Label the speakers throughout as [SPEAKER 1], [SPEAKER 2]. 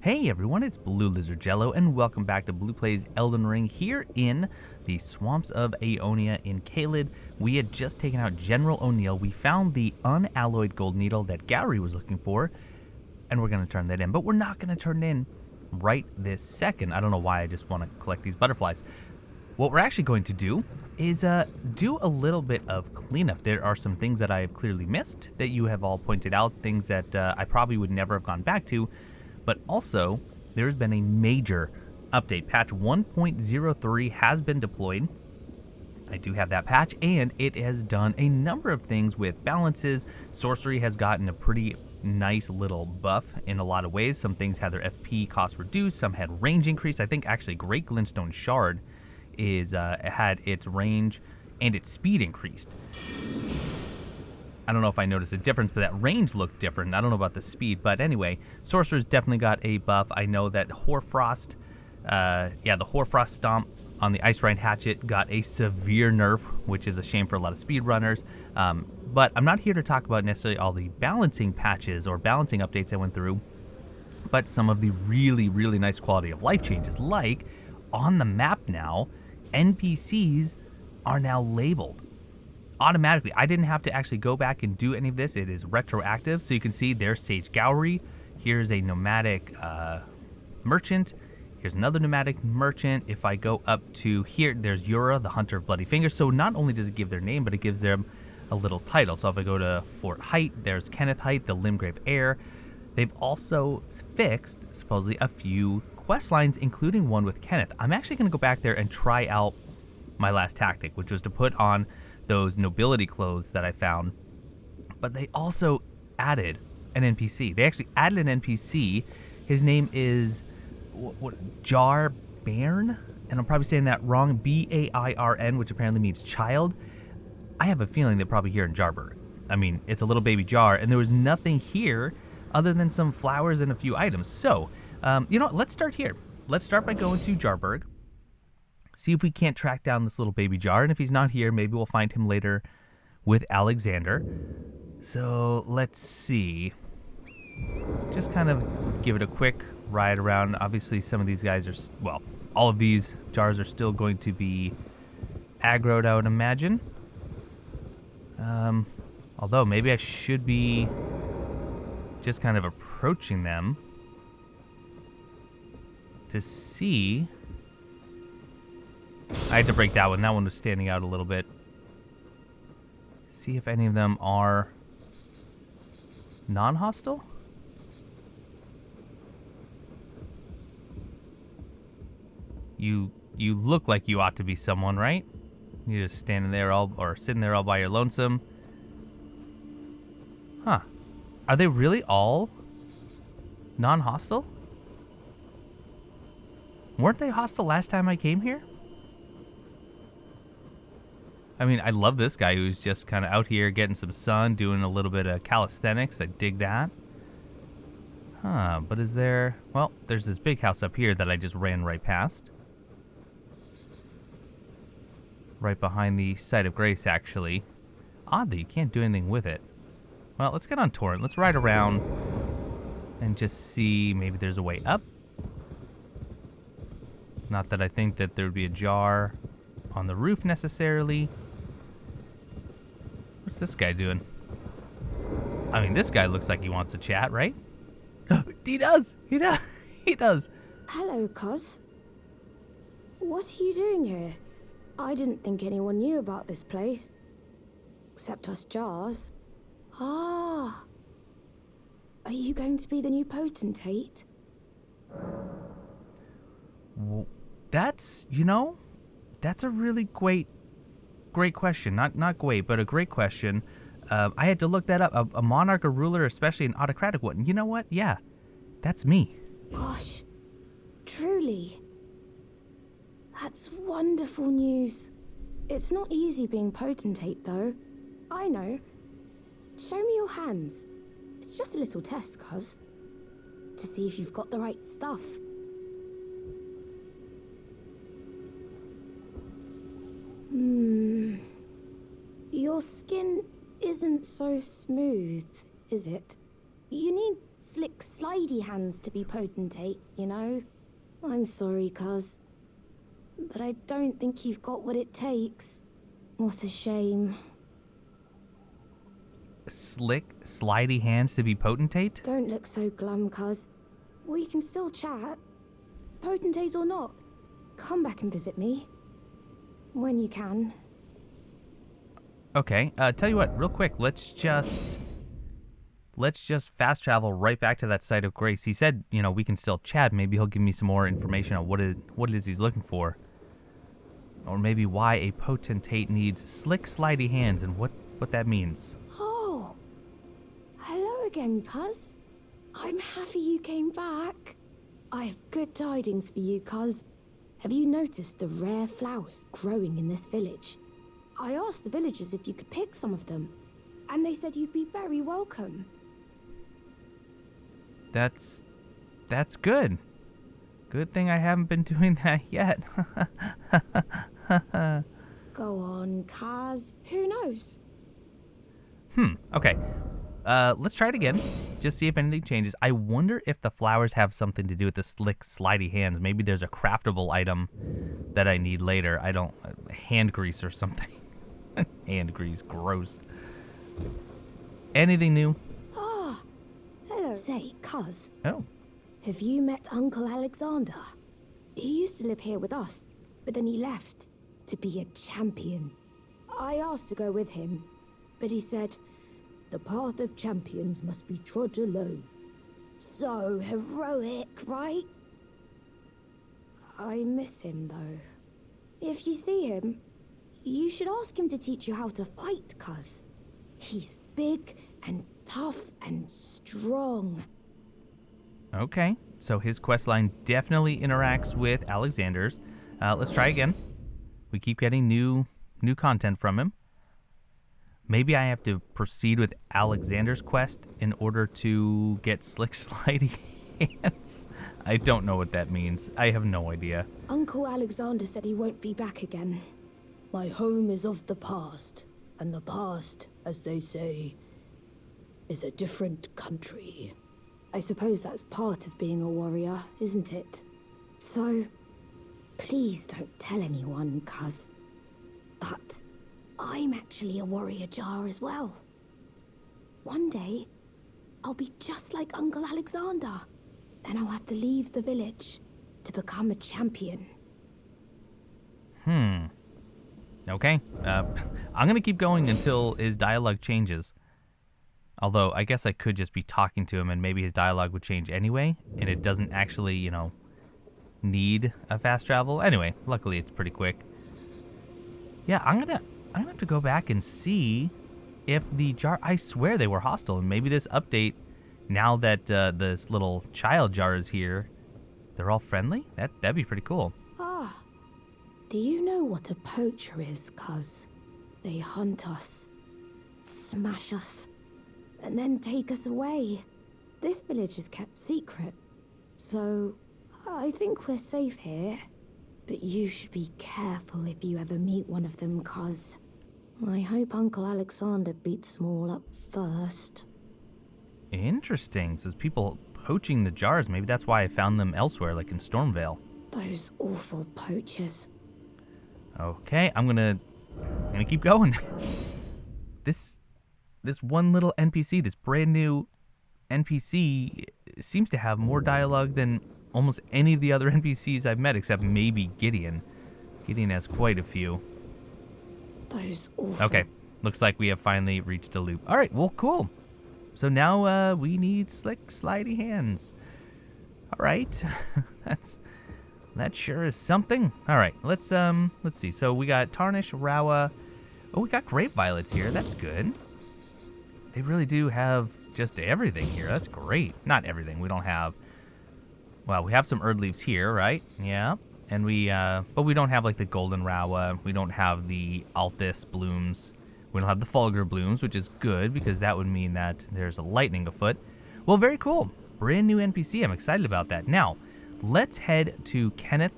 [SPEAKER 1] Hey everyone, it's BlueLizardJello, and welcome back to Blue Plays Elden Ring here in the swamps of Aeonia in Caelid. We had just taken out General O'Neill. We found the unalloyed gold needle that Gowry was looking for, and we're going to turn that in. But we're not going to turn it in right this second. I don't know why I just want to collect these butterflies. What we're actually going to do is do a little bit of cleanup. There are some things that I have clearly missed that you have all pointed out, things that I probably would never have gone back to. But also, there's been a major update. Patch 1.03 has been deployed. I do have that patch, and it has done a number of things with balances. Sorcery has gotten a pretty nice little buff in a lot of ways. Some things had their FP cost reduced, some had range increased. I think actually Great Glintstone Shard had its range and its speed increased. I don't know if I noticed a difference, but that range looked different. I don't know about the speed, but anyway, Sorcerer's definitely got a buff. I know that Hoarfrost, the Hoarfrost Stomp on the Ice Rind Hatchet got a severe nerf, which is a shame for a lot of speedrunners. But I'm not here to talk about necessarily all the balancing patches or balancing updates I went through, but some of the really, really nice quality of life changes, like on the map now, NPCs are now labeled automatically. I didn't have to actually go back and do any of this. It is retroactive. So you can see there's Sage Gowry. Here's a nomadic merchant. Here's another nomadic merchant. If I go up to here, there's Yura, the Hunter of Bloody Fingers. So not only does it give their name, but it gives them a little title. So if I go to Fort Haight, there's Kenneth Haight, the Limgrave heir. They've also fixed, supposedly, a few quest lines, including one with Kenneth. I'm actually going to go back there and try out my last tactic, which was to put on those nobility clothes that I found, but they also added an NPC. They actually added an NPC. His name is Jar-Bairn, and I'm probably saying that wrong, B-A-I-R-N, which apparently means child. I have a feeling they're probably here in Jarburg. I mean, it's a little baby jar, and there was nothing here other than some flowers and a few items. So, you know what? Let's start here. Let's start by going to Jarburg. See if we can't track down this little baby jar, and if he's not here, maybe we'll find him later with Alexander. So let's see. Just kind of give it a quick ride around. Obviously, some of these guys are, well, all of these jars are still going to be aggroed, I would imagine. Although maybe I should be just kind of approaching them to see. I had to break that one. That one was standing out a little bit. See if any of them are non-hostile. You look like you ought to be someone, right? You're just standing there sitting there all by your lonesome. Huh. Are they really all non-hostile? Weren't they hostile last time I came here? I mean, I love this guy who's just kind of out here getting some sun, doing a little bit of calisthenics. I dig that. Huh, but is there... Well, there's this big house up here that I just ran right past. Right behind the site of grace, actually. Odd that you can't do anything with it. Well, let's get on Torrent. Let's ride around and just see maybe there's a way up. Not that I think that there would be a jar on the roof necessarily. What's this guy doing? I mean, this guy looks like he wants to chat, right? He does! He does! He does!
[SPEAKER 2] Hello, Cos. What are you doing here? I didn't think anyone knew about this place. Except us jars. Ah! Are you going to be the new potentate?
[SPEAKER 1] Well, that's, that's a really great question. Not great, but a great question. I had to look that up. A monarch, a ruler, especially an autocratic one. You know what? Yeah, that's me.
[SPEAKER 2] Gosh, truly. That's wonderful news. It's not easy being potentate, though. I know. Show me your hands. It's just a little test, cuz. To see if you've got the right stuff. Your skin isn't so smooth, is it? You need slick, slidey hands to be potentate, you know? I'm sorry, cuz. But I don't think you've got what it takes. What a shame.
[SPEAKER 1] Slick, slidey hands to be potentate?
[SPEAKER 2] Don't look so glum, cuz. We can still chat. Potentate or not, come back and visit me. When you can.
[SPEAKER 1] Okay, tell you what, real quick, let's just fast travel right back to that site of grace. He said, you know, we can still chat. Maybe he'll give me some more information on what it is he's looking for. Or maybe why a potentate needs slick, slidey hands and what that means.
[SPEAKER 2] Oh, hello again, cuz. I'm happy you came back. I have good tidings for you, cuz. Have you noticed the rare flowers growing in this village? I asked the villagers if you could pick some of them, and they said you'd be very welcome.
[SPEAKER 1] That's good. Good thing I haven't been doing that yet.
[SPEAKER 2] Go on, cuz. Who knows?
[SPEAKER 1] Okay. Let's try it again. Just see if anything changes. I wonder if the flowers have something to do with the slick, slidey hands. Maybe there's a craftable item that I need later. I don't... hand grease or something. Hand grease. Gross. Anything new?
[SPEAKER 2] Ah, hello. Say, cuz.
[SPEAKER 1] Oh.
[SPEAKER 2] Have you met Uncle Alexander? He used to live here with us, but then he left to be a champion. I asked to go with him, but he said, "The path of champions must be trod alone." So heroic, right? I miss him, though. If you see him, you should ask him to teach you how to fight, cuz. He's big and tough and strong.
[SPEAKER 1] Okay. So his questline definitely interacts with Alexander's. Let's try again. We keep getting new content from him. Maybe I have to proceed with Alexander's quest in order to get slick, slidey hands. I don't know what that means. I have no idea.
[SPEAKER 2] Uncle Alexander said he won't be back again. My home is of the past, and the past, as they say, is a different country. I suppose that's part of being a warrior, isn't it? So, please don't tell anyone, cuz. But I'm actually a warrior jar as well. One day, I'll be just like Uncle Alexander. Then I'll have to leave the village to become a champion.
[SPEAKER 1] Okay. I'm going to keep going until his dialogue changes. Although, I guess I could just be talking to him and maybe his dialogue would change anyway, and it doesn't actually, you know, need a fast travel. Anyway, luckily it's pretty quick. Yeah, I'm gonna have to go back and see if the jar... I swear they were hostile, and maybe this update, now that this little child jar is here, they're all friendly? That'd be pretty cool.
[SPEAKER 2] Ah, do you know what a poacher is, cuz? They hunt us, smash us, and then take us away. This village is kept secret, so I think we're safe here. But you should be careful if you ever meet one of them, cuz I hope Uncle Alexander beats them all up first.
[SPEAKER 1] Interesting. Says people poaching the jars. Maybe that's why I found them elsewhere, like in Stormvale.
[SPEAKER 2] Those awful poachers.
[SPEAKER 1] Okay, I'm gonna keep going. This one little NPC, this brand new NPC, seems to have more dialogue than almost any of the other NPCs I've met, except maybe Gideon. Gideon has quite a few.
[SPEAKER 2] Those awful...
[SPEAKER 1] Okay, looks like we have finally reached a loop. All right, well, cool. So now we need slick, slidey hands. All right, that sure is something. All right, let's see. So we got Tarnished, Raya. Oh, we got grape violets here. That's good. They really do have just everything here. That's great. Not everything. We don't have... Well, we have some Erd leaves here, right? Yeah. And but we don't have like the golden Raya. We don't have the Altis blooms. We don't have the Fulgur blooms, which is good because that would mean that there's a lightning afoot. Well, very cool. Brand new NPC. I'm excited about that. Now, let's head to Kenneth.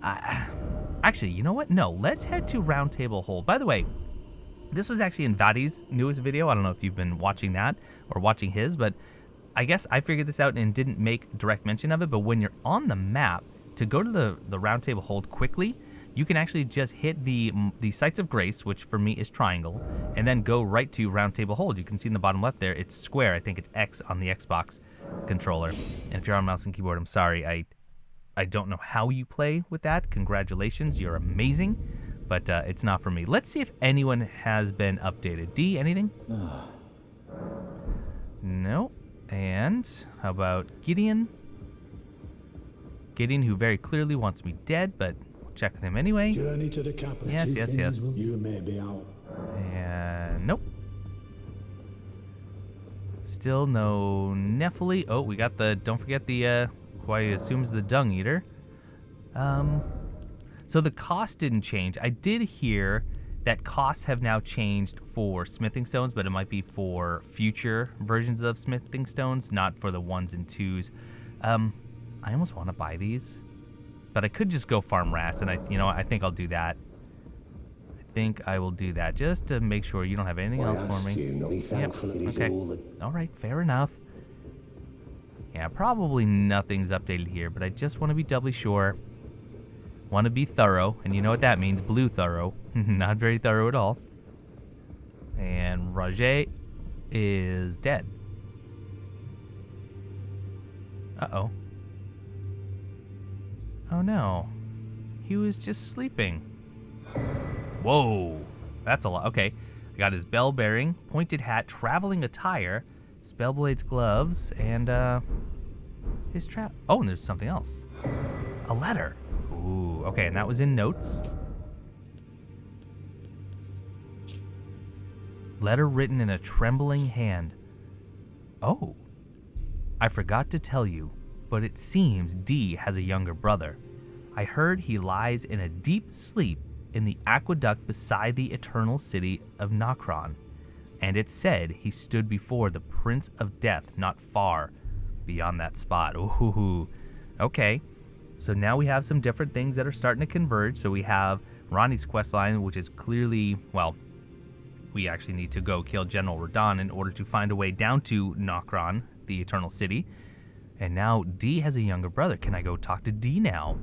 [SPEAKER 1] Actually, you know what? No, let's head to Roundtable Hold. By the way, this was actually in Vadi's newest video. I don't know if you've been watching that or watching his, but I guess I figured this out and didn't make direct mention of it, but when you're on the map, to go to the Roundtable Hold quickly, you can actually just hit the Sites of Grace, which for me is triangle, and then go right to Roundtable Hold. You can see in the bottom left there, it's square. I think it's X on the Xbox controller. And if you're on mouse and keyboard, I'm sorry. I don't know how you play with that. Congratulations, you're amazing. But it's not for me. Let's see if anyone has been updated. D, anything? No. And how about Gideon? Gideon, who very clearly wants me dead, but we'll check with him anyway.
[SPEAKER 3] Journey to the capital.
[SPEAKER 1] Yes.
[SPEAKER 3] You may be out.
[SPEAKER 1] And nope. Still no Nephili. Oh, we got the, don't forget the, who I assume is the Dung Eater. So the cost didn't change. I did hear that costs have now changed for smithing stones, but it might be for future versions of smithing stones, not for the 1s and 2s. I almost want to buy these, but I could just go farm rats, and I think I'll do that. I think I will do that just to make sure you don't have anything else for me.
[SPEAKER 3] Yep.
[SPEAKER 1] Okay. All right, fair enough. Yeah, probably nothing's updated here, but I just want to be doubly sure. Want to be thorough, and you know what that means, blue thorough. Not very thorough at all. And Roger is dead. Uh-oh. Oh no. He was just sleeping. Whoa. That's a lot. Okay. I got his bell bearing, pointed hat, traveling attire, spellblade's gloves, and his trap. Oh, and there's something else. A letter. Ooh, okay, and that was in notes. Letter written in a trembling hand. Oh. I forgot to tell you, but it seems D has a younger brother. I heard he lies in a deep sleep in the aqueduct beside the eternal city of Nokron, and it said he stood before the Prince of Death not far beyond that spot. Ooh, okay. So now we have some different things that are starting to converge. So we have Ronnie's questline, which is clearly, well, we actually need to go kill General Radahn in order to find a way down to Nokron, the Eternal City. And now D has a younger brother. Can I go talk to D now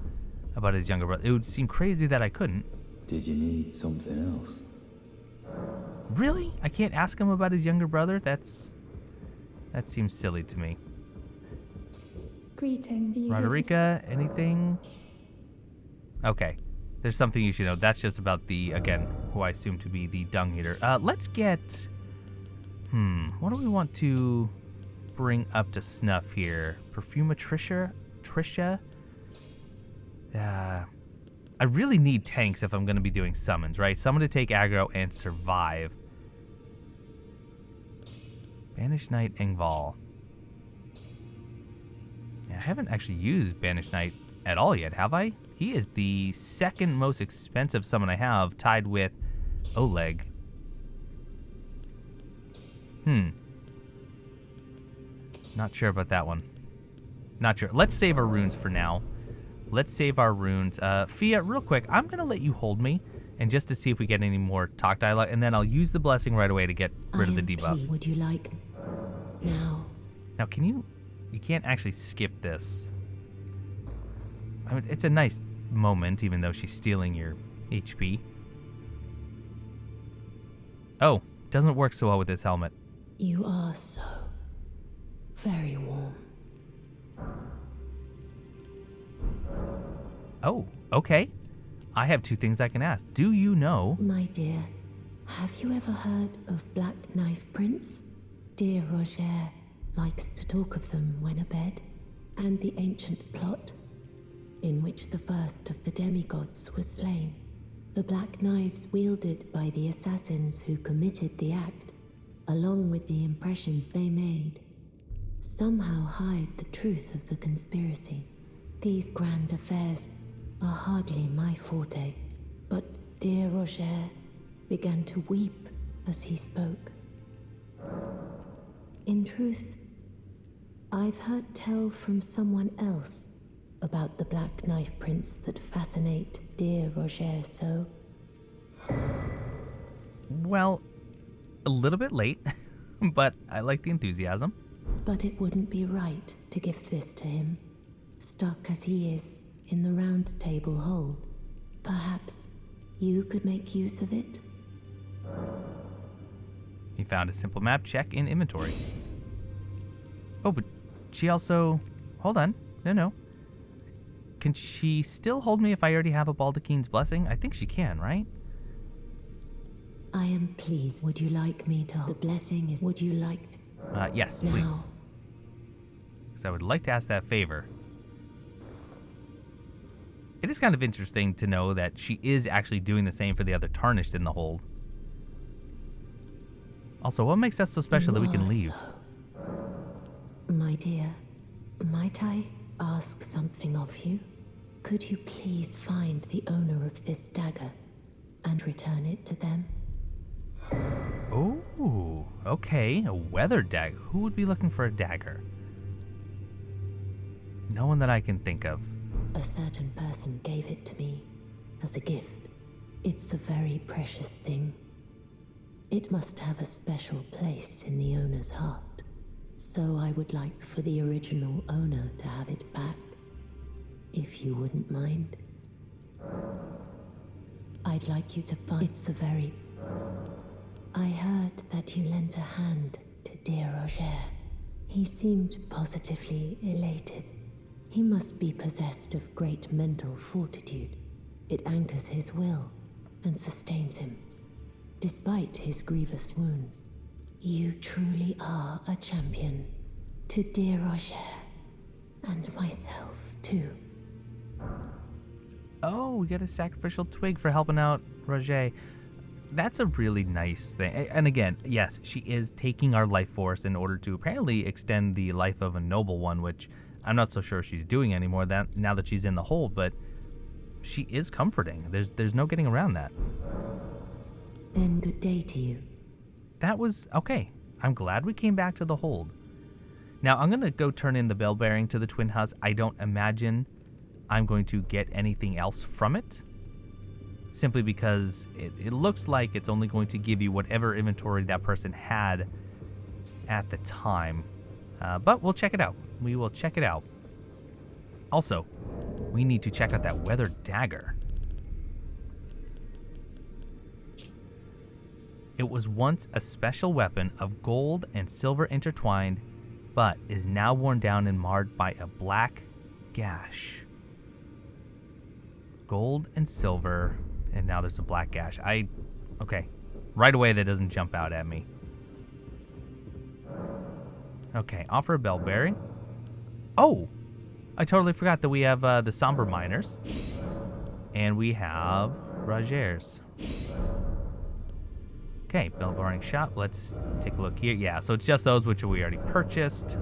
[SPEAKER 1] about his younger brother? It would seem crazy that I couldn't.
[SPEAKER 4] Did you need something else?
[SPEAKER 1] Really? I can't ask him about his younger brother? That seems silly to me.
[SPEAKER 2] Greeting.
[SPEAKER 1] Roderica, anything? Okay. There's something you should know. That's just about the, again, who I assume to be the Dung Eater. Let's get... what do we want to bring up to snuff here? Perfumatricia? Tricia? I really need tanks if I'm going to be doing summons, right? Someone to take aggro and survive. Banished Knight Engval. I haven't actually used Banished Knight at all yet, have I? He is the second most expensive summon I have, tied with Oleg. Not sure about that one. Not sure. Let's save our runes for now. Let's save our runes. Fia, real quick, I'm going to let you hold me, and just to see if we get any more talk dialogue, and then I'll use the blessing right away to get rid of the debuff.
[SPEAKER 5] Would you like now?
[SPEAKER 1] Now, can you can't actually skip this. I mean, it's a nice moment, even though she's stealing your HP. Oh, doesn't work so well with this helmet.
[SPEAKER 5] You are so very warm.
[SPEAKER 1] Oh, okay. I have two things I can ask. Do you know?
[SPEAKER 5] My dear, have you ever heard of Black Knife Prince? Dear Roger likes to talk of them when abed, and the ancient plot in which the first of the demigods was slain. The black knives wielded by the assassins who committed the act, along with the impressions they made, somehow hide the truth of the conspiracy. These grand affairs are hardly my forte, but dear Roger began to weep as he spoke. In truth, I've heard tell from someone else about the Black Knife Prince that fascinate dear Roger so.
[SPEAKER 1] Well, a little bit late, but I like the enthusiasm.
[SPEAKER 5] But it wouldn't be right to give this to him, stuck as he is in the Roundtable Hold. Perhaps you could make use of it?
[SPEAKER 1] He found a simple map. Check in inventory. Oh, but she also... Hold on. No. Can she still hold me if I already have a Baldachin's Blessing? I think she can, right?
[SPEAKER 5] I am pleased. Would you like me to... The blessing is... Would you like to...
[SPEAKER 1] Yes,
[SPEAKER 5] now.
[SPEAKER 1] please. Because I would like to ask that favor. It is kind of interesting to know that she is actually doing the same for the other Tarnished in the hold. Also, what makes us so special that we can leave?
[SPEAKER 5] My dear, might I ask something of you? Could you please find the owner of this dagger and return it to them?
[SPEAKER 1] Oh, okay. A weather dagger. Who would be looking for a dagger? No one that I can think of.
[SPEAKER 5] A certain person gave it to me as a gift. It's a very precious thing. It must have a special place in the owner's heart. So I would like for the original owner to have it back, if you wouldn't mind. I'd like you to find... It's a very... I heard that you lent a hand to dear Roger. He seemed positively elated. He must be possessed of great mental fortitude. It anchors his will and sustains him, despite his grievous wounds. You truly are a champion. To dear Roger, and myself, too.
[SPEAKER 1] Oh, we got a sacrificial twig for helping out Roger. That's a really nice thing. And again, yes, she is taking our life force in order to apparently extend the life of a noble one, which I'm not so sure she's doing anymore now that she's in the hold, but she is comforting. There's no getting around that.
[SPEAKER 5] Then good day to you.
[SPEAKER 1] That was okay. I'm glad we came back to the hold. Now I'm gonna go turn in the bell bearing to the twin husk. I don't imagine I'm going to get anything else from it, simply because it looks like it's only going to give you whatever inventory that person had at the time. But we'll check it out. We will check it out. Also, we need to check out that weather dagger. It was once a special weapon of gold and silver intertwined, but is now worn down and marred by a black gash. Gold and silver, and now there's a black gash. Okay. Right away, that doesn't jump out at me. Okay, offer a bell bearing. Oh! I totally forgot that we have the somber miners. And we have Roger's. Okay, bell bearing shop. Let's take a look here. Yeah, so it's just those which we already purchased.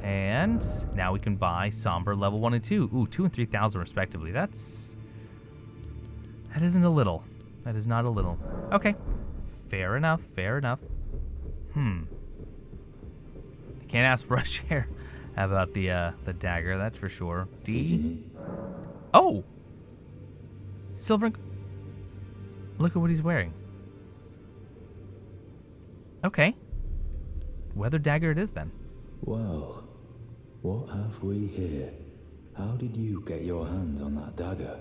[SPEAKER 1] And now we can buy somber level 1 and 2. Ooh, 2 and 3,000 respectively. That isn't a little. That is not a little. Okay. Fair enough, fair enough. Can't ask Roger about the dagger, that's for sure. Oh! Silver. Look at what he's wearing. Okay. Weather dagger it is then.
[SPEAKER 4] Well, what have we here? How did you get your hands on that dagger?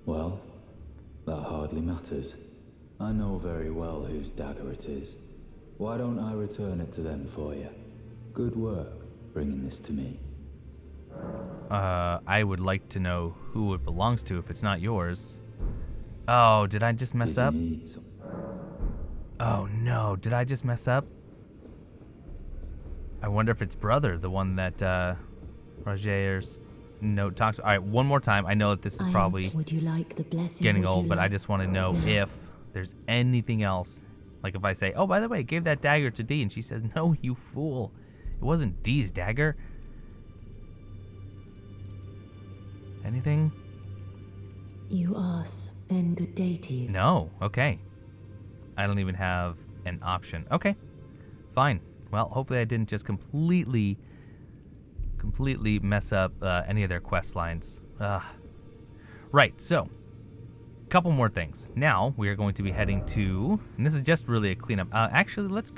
[SPEAKER 4] Well, that hardly matters. I know very well whose dagger it is. Why don't I return it to them for you? Good work bringing this to me.
[SPEAKER 1] I would like to know who it belongs to if it's not yours. Oh, did I just mess up? Oh no, did I just mess up? I wonder if it's brother, the one that Roger's note talks. All right, one more time. I know that this is probably
[SPEAKER 5] would you like the blessing?
[SPEAKER 1] Getting old, but I just want to know if there's anything else. Like if I say, oh, by the way, I gave that dagger to Dee, and she says, no, you fool. It wasn't Dee's dagger. Anything?
[SPEAKER 5] You ask, then good day to you.
[SPEAKER 1] No, okay. I don't even have an option. Okay, fine. Well, hopefully I didn't just completely mess up any of their quest lines. Right, so couple more things. Now we are going to be heading to, and this is just really a cleanup. Actually, let's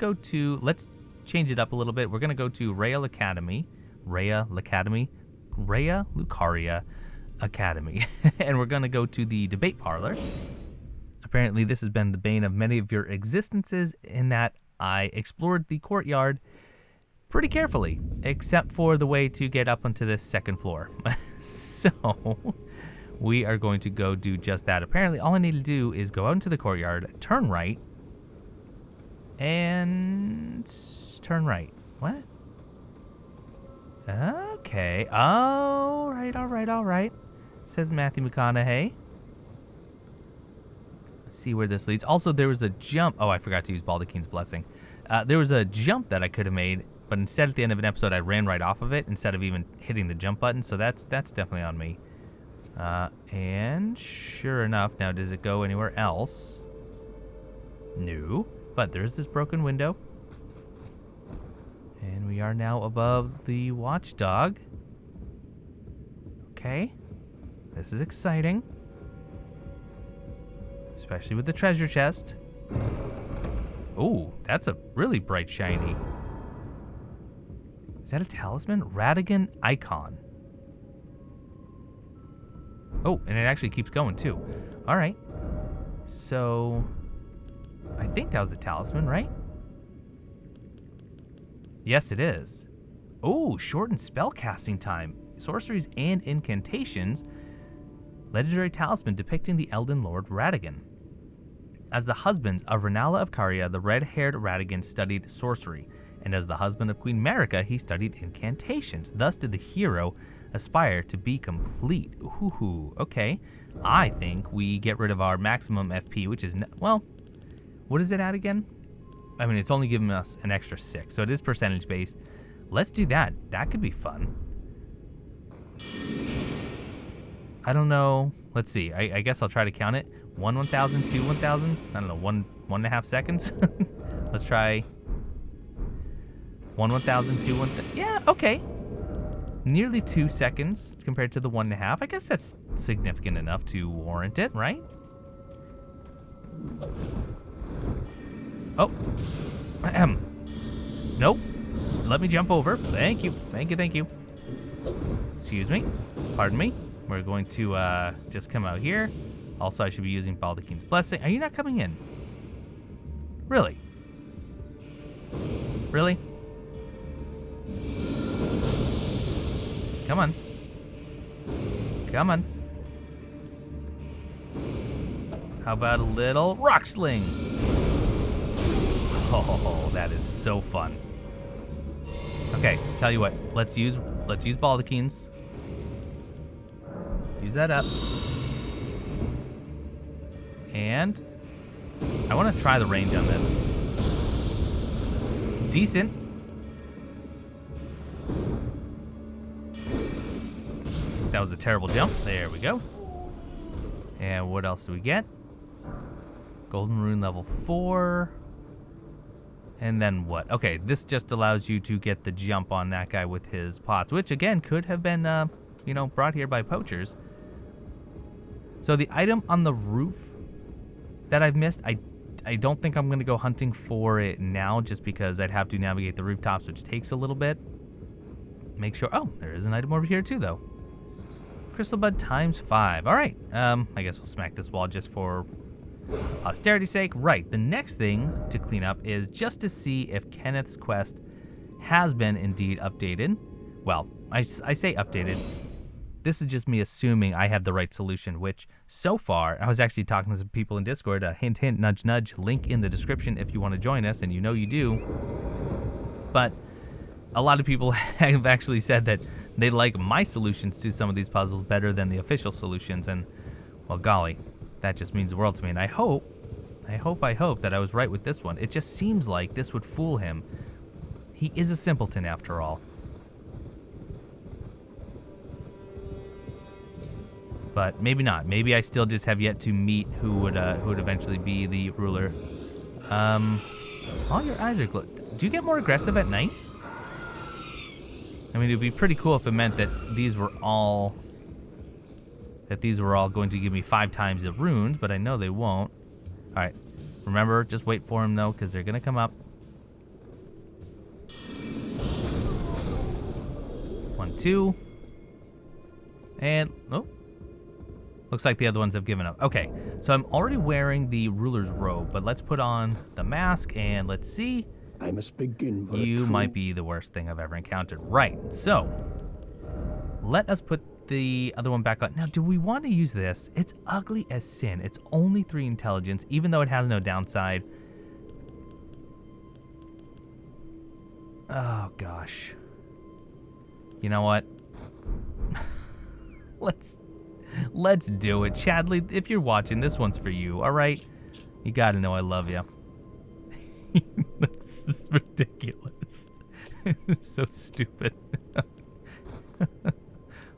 [SPEAKER 1] change it up a little bit. We're going to go to Raya Lucaria Academy. And we're going to go to the debate parlor. Apparently, this has been the bane of many of your existences in that I explored the courtyard pretty carefully, except for the way to get up onto this second floor. So we are going to go do just that. Apparently, all I need to do is go out into the courtyard, turn right, and turn right. What? Okay. All right. Says Matthew McConaughey. Let's see where this leads. Also, there was a jump. Oh, I forgot to use Baldachin's Blessing. There was a jump that I could have made, but instead at the end of an episode, I ran right off of it instead of even hitting the jump button. So that's definitely on me. And sure enough, now does it go anywhere else? No, but there's this broken window. And we are now above the watchdog. Okay, this is exciting. Especially with the treasure chest. Oh, that's a really bright shiny. Is that a talisman? Radagon Icon. Oh, and it actually keeps going too. All right. So, I think that was a talisman, right? Yes, it is. Oh, shortened spell casting time. Sorceries and incantations. Legendary talisman depicting the Elden Lord Radagon. As the husbands of Rennala of Caria, the red-haired Radagon studied sorcery, and as the husband of Queen Marika, he studied incantations. Thus did the hero aspire to be complete. Ooh, okay. I think we get rid of our maximum FP, which is, well, what is it at again? I mean, it's only giving us an extra 6, so it is percentage based. Let's do that. That could be fun. I don't know. Let's see. I guess I'll try to count it. 1 1,000, 2 1,000. I don't know, 1.5 seconds. Let's try 1 1,000, 2 1,000. Yeah, okay. Nearly 2 seconds compared to the 1.5. I guess that's significant enough to warrant it, right? Oh. Nope. Let me jump over. Thank you. Excuse me. Pardon me. We're going to just come out here. Also, I should be using Baldachin's Blessing. Are you not coming in? Really? Really? Come on. Come on. How about a little rock sling? Oh, that is so fun. Okay, tell you what. Let's use Baldachin's. Use that up. And I want to try the range on this. Decent. That was a terrible jump. There we go. And what else do we get? Golden Rune level 4. And then what? Okay, this just allows you to get the jump on that guy with his pots, which again could have been, brought here by poachers. So the item on the roof that I've missed, I don't think I'm going to go hunting for it now just because I'd have to navigate the rooftops, which takes a little bit. Make sure... Oh, there is an item over here too, though. Crystal Bud times 5. All right. I guess we'll smack this wall just for posterity's sake. Right. The next thing to clean up is just to see if Kenneth's quest has been indeed updated. Well, I say updated. This is just me assuming I have the right solution, which so far, I was actually talking to some people in Discord, hint, hint, nudge, nudge, link in the description if you want to join us, and you know you do. But a lot of people have actually said that they like my solutions to some of these puzzles better than the official solutions, and, well, golly, that just means the world to me. And I hope that I was right with this one. It just seems like this would fool him. He is a simpleton after all. But maybe not. Maybe I still just have yet to meet who would eventually be the ruler. All your eyes are do you get more aggressive at night? I mean, it would be pretty cool if it meant that these were all that these were all going to give me 5 times the runes, but I know they won't. All right. Remember, just wait for them, though, because they're going to come up. 1, 2. And, oh. Looks like the other ones have given up. Okay, so I'm already wearing the ruler's robe, but let's put on the mask and let's see.
[SPEAKER 3] I must begin.
[SPEAKER 1] You might be the worst thing I've ever encountered. Right, so let us put the other one back on. Now, do we want to use this? It's ugly as sin. It's only 3 intelligence, even though it has no downside. Oh, gosh. You know what? Let's do it. Chadley, if you're watching, this one's for you, all right? You gotta know I love you. This is ridiculous. This is so stupid.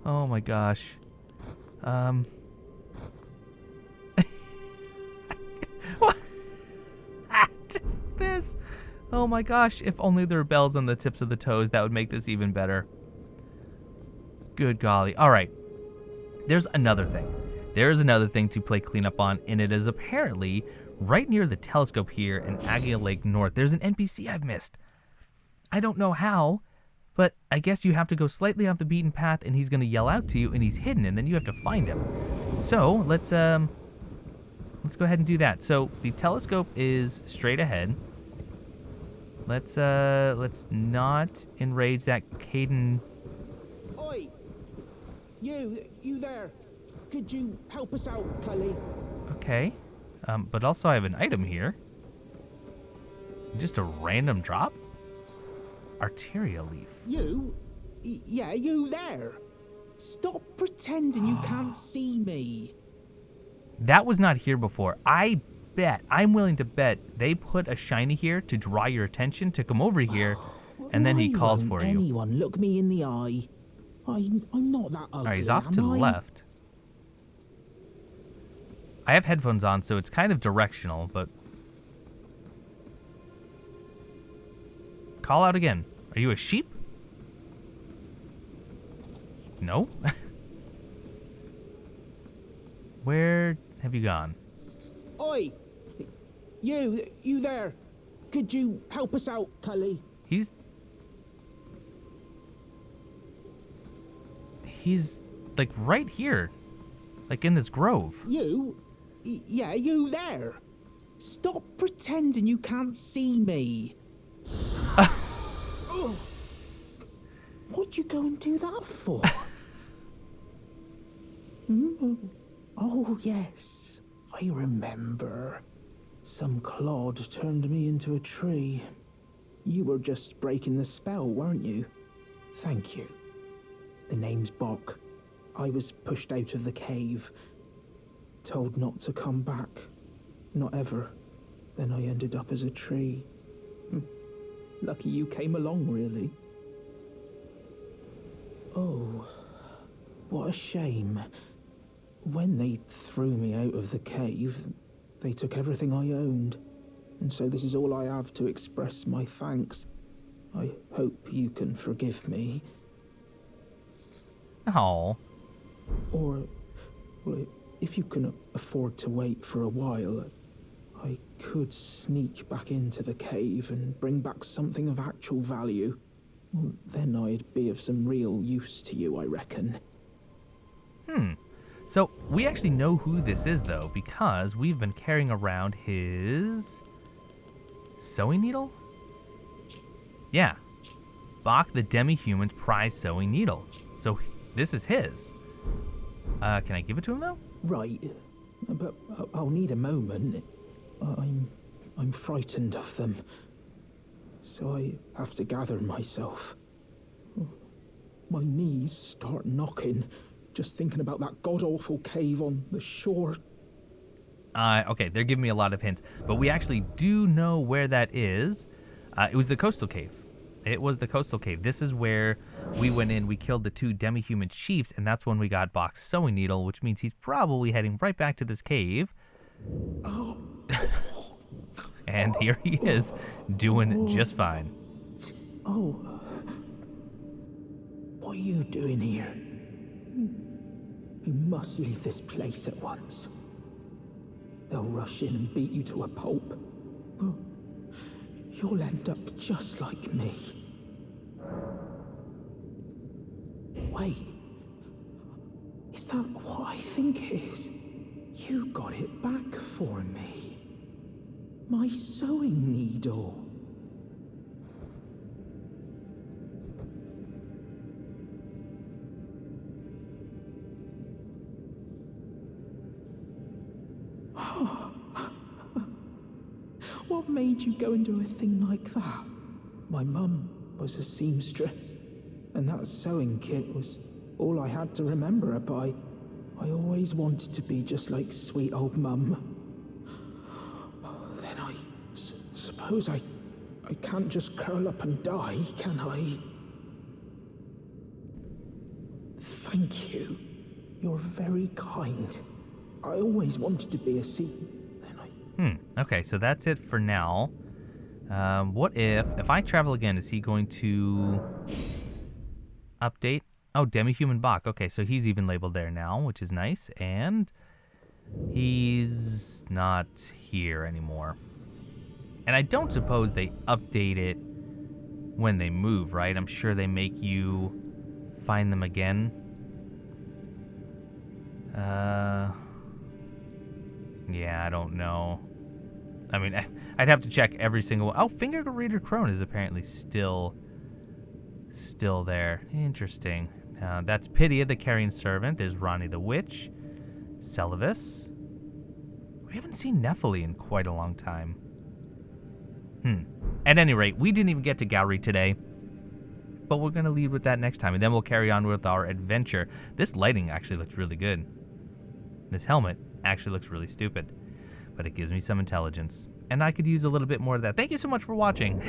[SPEAKER 1] Oh my gosh. What? This? Oh my gosh. If only there were bells on the tips of the toes, that would make this even better. Good golly. All right. There's another thing. There's another thing to play cleanup on, and it is apparently right near the telescope here in Agia Lake North. There's an NPC I've missed. I don't know how, but I guess you have to go slightly off the beaten path, and he's going to yell out to you, and he's hidden, and then you have to find him. So let's go ahead and do that. So the telescope is straight ahead. Let's not enrage that Caden.
[SPEAKER 6] Oi! You there? Could you help us out, Cully?
[SPEAKER 1] Okay. But also I have an item here. Just a random drop? Arteria leaf.
[SPEAKER 6] Yeah, you there. Stop pretending you can't see me.
[SPEAKER 1] That was not here before. I'm willing to bet they put a shiny here to draw your attention to come over here, and then he calls for you.
[SPEAKER 6] Anyone look me in the eye? I'm not that ugly.
[SPEAKER 1] All right, he's off to the left. I have headphones on, so it's kind of directional, but... Call out again. Are you a sheep? No? Where have you gone?
[SPEAKER 6] Oi! You there? Could you help us out, Cully?
[SPEAKER 1] He's like right here. Like in this grove.
[SPEAKER 6] Yeah, you there. Stop pretending you can't see me. What'd you go and do that for? Oh, yes. I remember. Some clod turned me into a tree. You were just breaking the spell, weren't you? Thank you. The name's Boc. I was pushed out of the cave. Told not to come back. Not ever. Then I ended up as a tree. Lucky you came along, really. Oh, what a shame. When they threw me out of the cave, they took everything I owned. And so this is all I have to express my thanks. I hope you can forgive me.
[SPEAKER 1] Oh.
[SPEAKER 6] Or, well, if you can afford to wait for a while, I could sneak back into the cave and bring back something of actual value. Well, then I'd be of some real use to you, I reckon.
[SPEAKER 1] So we actually know who this is, though, because we've been carrying around his sewing needle? Yeah. Boc the demi-human's prized sewing needle. So this is his. Can I give it to him, though?
[SPEAKER 6] Right, but I'll need a moment. I'm frightened of them, so I have to gather myself. My knees start knocking, just thinking about that god-awful cave on the shore.
[SPEAKER 1] Okay, they're giving me a lot of hints, but we actually do know where that is. It was the coastal cave. It was the coastal cave. This is where we went in, we killed the 2 demi-human chiefs, and that's when we got Boc's sewing needle, which means he's probably heading right back to this cave. And here he is, doing just fine.
[SPEAKER 6] What are you doing here? You must leave this place at once. They'll rush in and beat you to a pulp. Well, you'll end up just like me. Wait. Is that what I think it is? You got it back for me. My sewing needle. What made you go and do a thing like that? My mum was a seamstress, and that sewing kit was all I had to remember her by. I always wanted to be just like sweet old mum. Then I suppose I can't just curl up and die, can I? Thank you. You're very kind. I always wanted to be a
[SPEAKER 1] Okay, so that's it for now. What if I travel again, is he going to update? Oh, demi-human Boc. Okay, so he's even labeled there now, which is nice. And he's not here anymore. And I don't suppose they update it when they move, right? I'm sure they make you find them again. Yeah, I don't know. I mean, I'd have to check every single one. Oh, Finger Reader Crone is apparently still there. Interesting. That's Pydia, the Carrion Servant. There's Ronnie the Witch. Celavis. We haven't seen Nephili in quite a long time. At any rate, we didn't even get to Gowrie today. But we're going to lead with that next time, and then we'll carry on with our adventure. This lighting actually looks really good. This helmet actually looks really stupid, but it gives me some intelligence, and I could use a little bit more of that. Thank you so much for watching.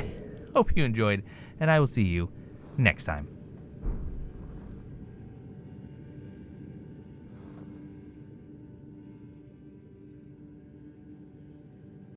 [SPEAKER 1] Hope you enjoyed, and I will see you next time.